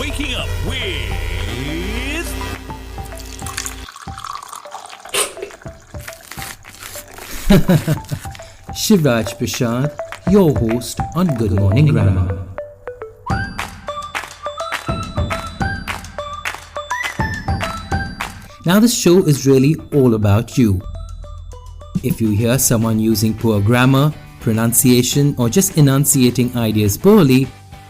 Waking up with Shivraj Prashad, your host on Good Morning Grammar. Now this show is really all about you. If you hear someone using poor grammar, pronunciation, or just enunciating ideas poorly,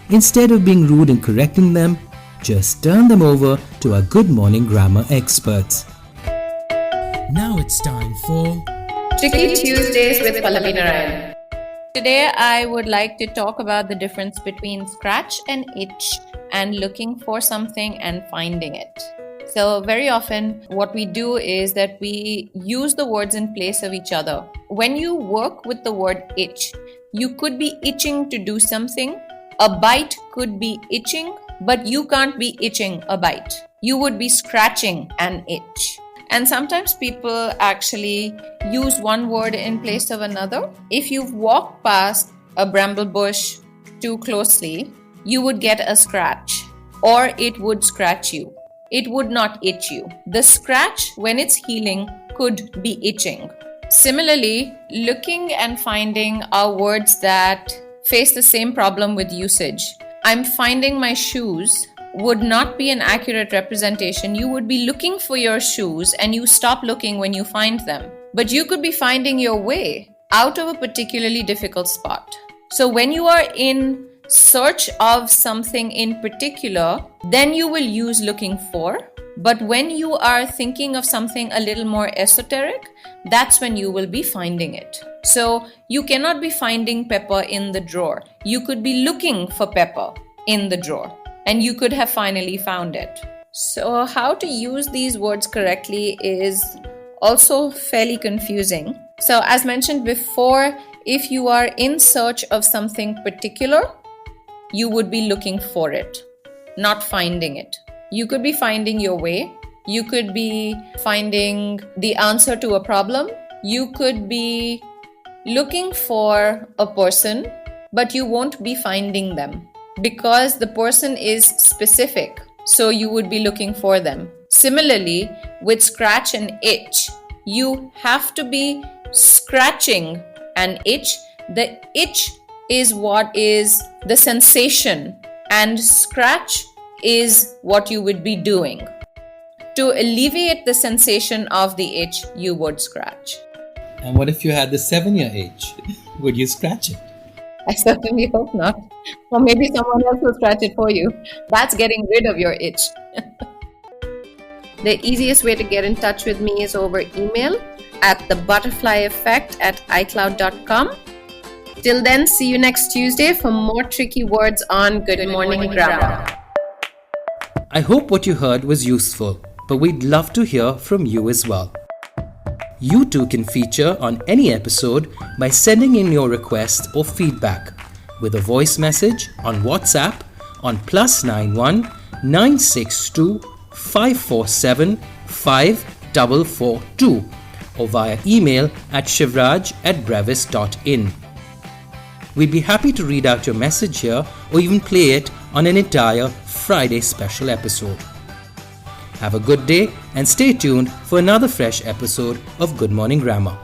instead of being rude and correcting them, just turn them over to our Good Morning Grammar experts. Now it's time for Tricky Tuesdays with Pallavi Narain. Today I would like to talk about the difference between scratch and itch and looking for something and finding it. So very often what we do is that we use the words in place of each other. When you work with the word itch, you could be itching to do something. A bite could be itching, but you can't be itching a bite. You would be scratching an itch. And sometimes people actually use one word in place of another. If you've walked past a bramble bush too closely, you would get a scratch, or it would scratch you. It would not itch you. The scratch, when it's healing, could be itching. Similarly, looking and finding are words that face the same problem with usage. I'm finding my shoes would not be an accurate representation. You would be looking for your shoes and you stop looking when you find them. But you could be finding your way out of a particularly difficult spot. So when you are in search of something in particular, then you will use looking for. But when you are thinking of something a little more esoteric, that's when you will be finding it. So you cannot be finding pepper in the drawer. You could be looking for pepper in the drawer, and you could have finally found it. So how to use these words correctly is also fairly confusing. So as mentioned before, if you are in search of something particular, you would be looking for it, not finding it. You could be finding your way. You could be finding the answer to a problem. You could be looking for a person, but you won't be finding them because the person is specific. So you would be looking for them. Similarly, with scratch and itch, you have to be scratching an itch. The itch is what is the sensation, and scratch is what you would be doing. To alleviate the sensation of the itch, you would scratch. And what if you had the 7-year itch? Would you scratch it? I certainly hope not. Or maybe someone else will scratch it for you. That's getting rid of your itch. The easiest way to get in touch with me is over email at thebutterflyeffect@icloud.com. Till then, see you next Tuesday for more tricky words on Good Morning Grammar. I hope what you heard was useful, but we'd love to hear from you as well. You too can feature on any episode by sending in your request or feedback with a voice message on WhatsApp on +91 962 547 5442 or via email at shivraj@brevis.in. We'd be happy to read out your message here or even play it on an entire Friday special episode. Have a good day and stay tuned for another fresh episode of Good Morning Grammar.